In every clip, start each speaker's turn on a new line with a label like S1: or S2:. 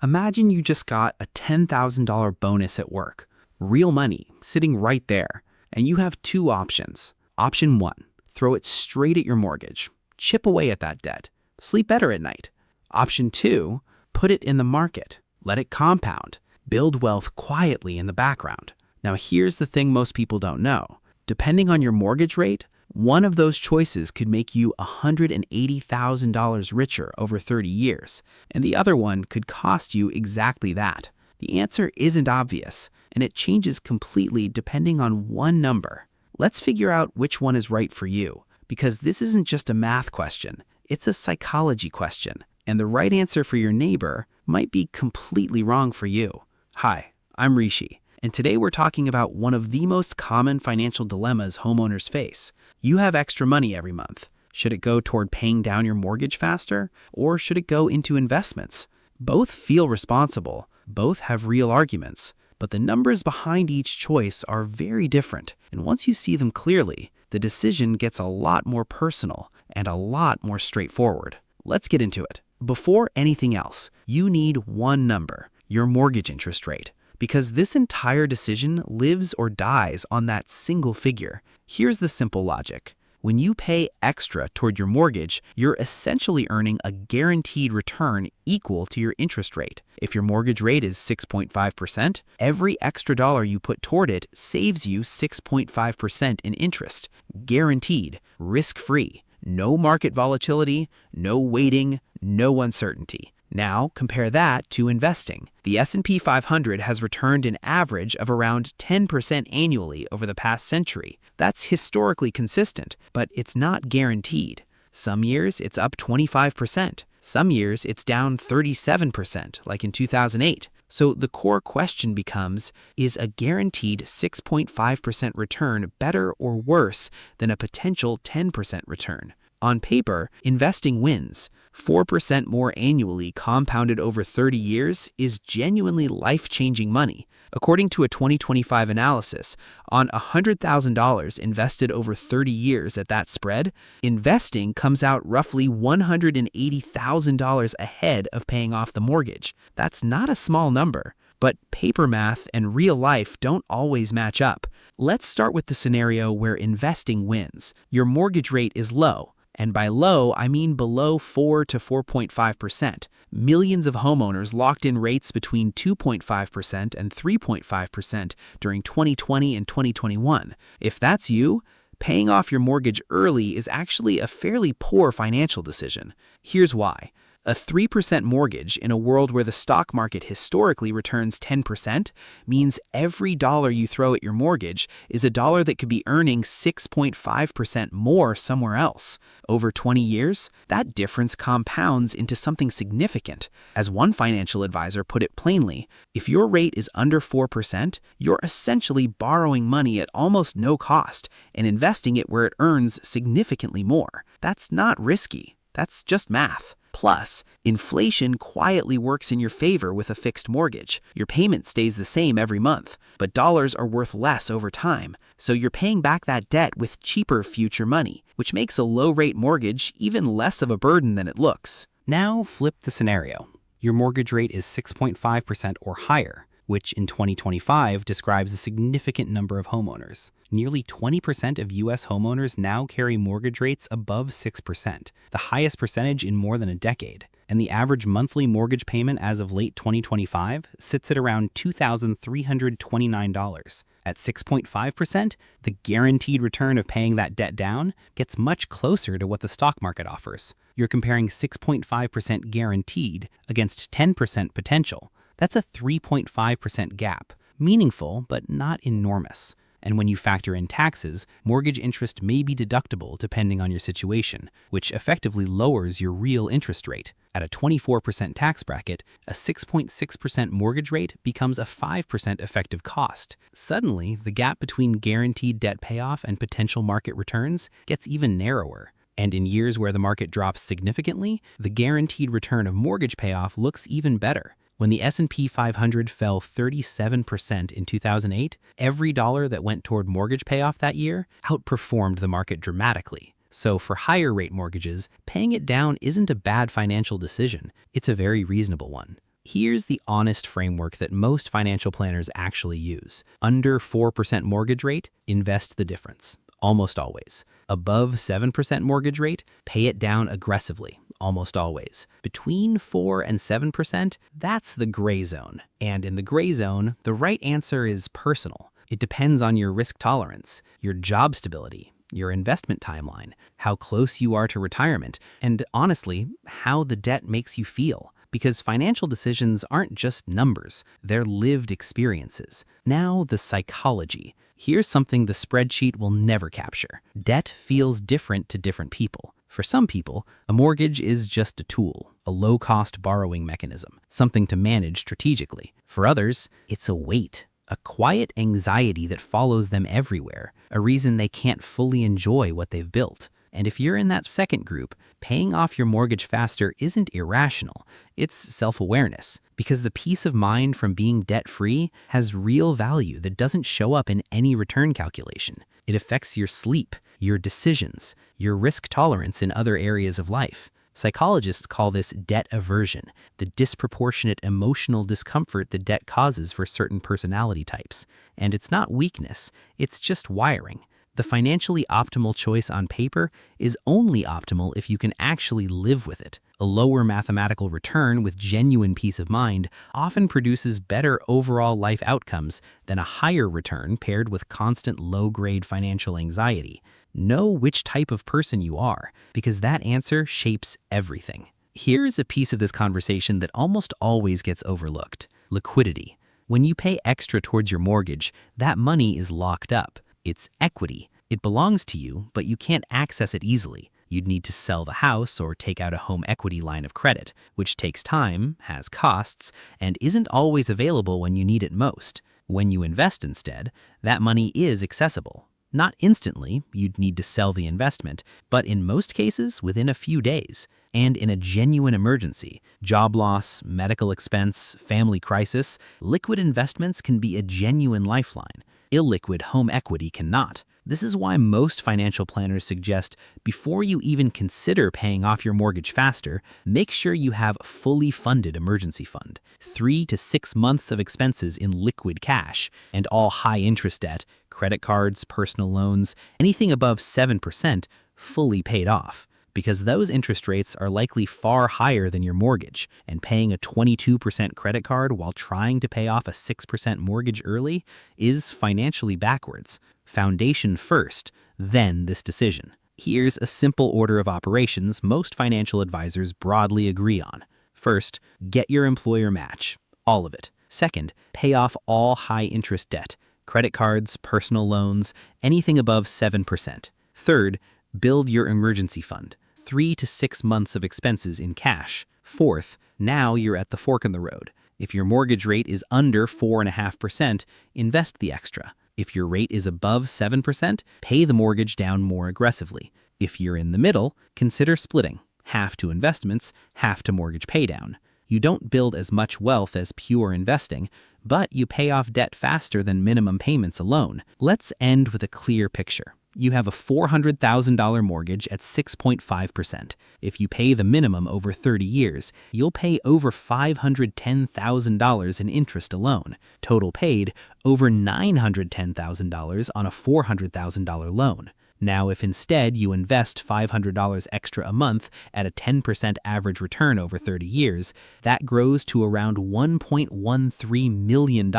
S1: Imagine you just got a $10,000 bonus at work, real money sitting right there, and you have two options. Option one, throw it straight at your mortgage, chip away at that debt, sleep better at night. Option two, put it in the market, let it compound, build wealth quietly in the background. Now here's the thing most people don't know. Depending on your mortgage rate, one of those choices could make you $180,000 richer over 30 years, and the other one could cost you exactly that. The answer isn't obvious, and it changes completely depending on one number. Let's figure out which one is right for you, because this isn't just a math question, it's a psychology question, and the right answer for your neighbor might be completely wrong for you. Hi, I'm Rishi, and today we're talking about one of the most common financial dilemmas homeowners face. You have extra money every month. Should it go toward paying down your mortgage faster, or should it go into investments? Both feel responsible, both have real arguments, but the numbers behind each choice are very different, and once you see them clearly, the decision gets a lot more personal and a lot more straightforward. Let's get into it. Before anything else, you need one number, your mortgage interest rate, because this entire decision lives or dies on that single figure. Here's the simple logic. When you pay extra toward your mortgage, you're essentially earning a guaranteed return equal to your interest rate. If your mortgage rate is 6.5%, every extra dollar you put toward it saves you 6.5% in interest. Guaranteed, risk-free, no market volatility, no waiting, no uncertainty. Now, compare that to investing. The S&P 500 has returned an average of around 10% annually over the past century. That's historically consistent, but it's not guaranteed. Some years it's up 25%. Some years it's down 37%, like in 2008. So the core question becomes, is a guaranteed 6.5% return better or worse than a potential 10% return? On paper, investing wins. 4% more annually compounded over 30 years is genuinely life-changing money. According to a 2025 analysis, on $100,000 invested over 30 years at that spread, investing comes out roughly $180,000 ahead of paying off the mortgage. That's not a small number. But paper math and real life don't always match up. Let's start with the scenario where investing wins. Your mortgage rate is low. And by low, I mean below 4 to 4.5%. Millions of homeowners locked in rates between 2.5% and 3.5% during 2020 and 2021. If that's you, paying off your mortgage early is actually a fairly poor financial decision. Here's why. A 3% mortgage in a world where the stock market historically returns 10% means every dollar you throw at your mortgage is a dollar that could be earning 6.5% more somewhere else. Over 20 years, that difference compounds into something significant. As one financial advisor put it plainly, if your rate is under 4%, you're essentially borrowing money at almost no cost and investing it where it earns significantly more. That's not risky. That's just math. Plus, inflation quietly works in your favor with a fixed mortgage. Your payment stays the same every month, but dollars are worth less over time, so you're paying back that debt with cheaper future money, which makes a low-rate mortgage even less of a burden than it looks. Now flip the scenario. Your mortgage rate is 6.5% or higher, which in 2025 describes a significant number of homeowners. Nearly 20% of U.S. homeowners now carry mortgage rates above 6%, the highest percentage in more than a decade. And the average monthly mortgage payment as of late 2025 sits at around $2,329. At 6.5%, the guaranteed return of paying that debt down gets much closer to what the stock market offers. You're comparing 6.5% guaranteed against 10% potential. That's a 3.5% gap, meaningful but not enormous. And when you factor in taxes, mortgage interest may be deductible depending on your situation, which effectively lowers your real interest rate. At a 24% tax bracket, a 6.6% mortgage rate becomes a 5% effective cost. Suddenly, the gap between guaranteed debt payoff and potential market returns gets even narrower. And in years where the market drops significantly, the guaranteed return of mortgage payoff looks even better. When the S&P 500 fell 37% in 2008, every dollar that went toward mortgage payoff that year outperformed the market dramatically. So for higher rate mortgages, paying it down isn't a bad financial decision. It's a very reasonable one. Here's the honest framework that most financial planners actually use. Under 4% mortgage rate, invest the difference, almost always. Above 7% mortgage rate, pay it down aggressively, almost always. Between 4 and 7%, that's the gray zone. And in the gray zone, the right answer is personal. It depends on your risk tolerance, your job stability, your investment timeline, how close you are to retirement, and honestly, how the debt makes you feel. Because financial decisions aren't just numbers, they're lived experiences. Now, the psychology. Here's something the spreadsheet will never capture. Debt feels different to different people. For some people, a mortgage is just a tool, a low-cost borrowing mechanism, something to manage strategically. For others, it's a weight, a quiet anxiety that follows them everywhere, a reason they can't fully enjoy what they've built. And if you're in that second group, paying off your mortgage faster isn't irrational, it's self-awareness. Because the peace of mind from being debt-free has real value that doesn't show up in any return calculation. It affects your sleep, your decisions, your risk tolerance in other areas of life. Psychologists call this debt aversion, the disproportionate emotional discomfort that debt causes for certain personality types. And it's not weakness, it's just wiring. The financially optimal choice on paper is only optimal if you can actually live with it. A lower mathematical return with genuine peace of mind often produces better overall life outcomes than a higher return paired with constant low-grade financial anxiety. Know which type of person you are, because that answer shapes everything. Here's a piece of this conversation that almost always gets overlooked: liquidity. When you pay extra towards your mortgage, that money is locked up. It's equity. It belongs to you, but you can't access it easily. You'd need to sell the house or take out a home equity line of credit, which takes time, has costs, and isn't always available when you need it most. When you invest instead, that money is accessible. Not instantly, you'd need to sell the investment, but in most cases within a few days. And in a genuine emergency, job loss, medical expense, family crisis, liquid investments can be a genuine lifeline. Illiquid home equity cannot. This is why most financial planners suggest before you even consider paying off your mortgage faster, make sure you have a fully funded emergency fund, 3 to 6 months of expenses in liquid cash, and all high-interest debt, credit cards, personal loans, anything above 7%, fully paid off. Because those interest rates are likely far higher than your mortgage, and paying a 22% credit card while trying to pay off a 6% mortgage early is financially backwards. Foundation first, then this decision. Here's a simple order of operations most financial advisors broadly agree on. First, get your employer match, all of it. Second, pay off all high-interest debt, credit cards, personal loans, anything above 7%. Third, build your emergency fund, 3 to 6 months of expenses in cash. Fourth, now you're at the fork in the road. If your mortgage rate is under 4.5%, invest the extra. If your rate is above 7%, pay the mortgage down more aggressively. If you're in the middle, consider splitting, half to investments, half to mortgage paydown. You don't build as much wealth as pure investing, but you pay off debt faster than minimum payments alone. Let's end with a clear picture. You have a $400,000 mortgage at 6.5%. If you pay the minimum over 30 years, you'll pay over $510,000 in interest alone. Total paid, over $910,000 on a $400,000 loan. Now, if instead you invest $500 extra a month at a 10% average return over 30 years, that grows to around $1.13 million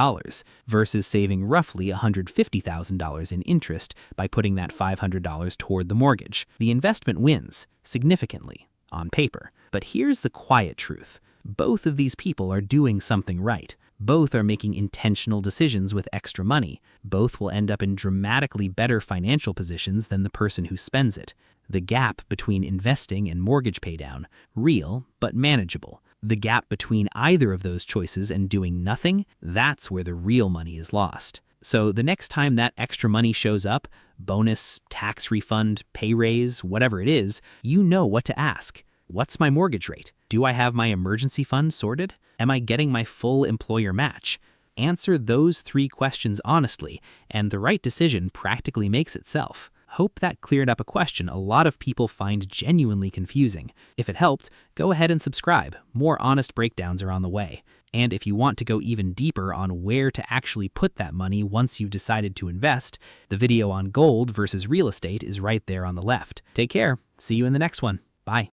S1: versus saving roughly $150,000 in interest by putting that $500 toward the mortgage. The investment wins, significantly, on paper. But here's the quiet truth. Both of these people are doing something right. Both are making intentional decisions with extra money. Both will end up in dramatically better financial positions than the person who spends it. The gap between investing and mortgage paydown, real but manageable. The gap between either of those choices and doing nothing, that's where the real money is lost. So the next time that extra money shows up, bonus, tax refund, pay raise, whatever it is, you know what to ask. What's my mortgage rate? Do I have my emergency fund sorted? Am I getting my full employer match? Answer those 3 questions honestly, and the right decision practically makes itself. Hope that cleared up a question a lot of people find genuinely confusing. If it helped, go ahead and subscribe. More honest breakdowns are on the way. And if you want to go even deeper on where to actually put that money once you've decided to invest, the video on gold versus real estate is right there on the left. Take care. See you in the next one. Bye.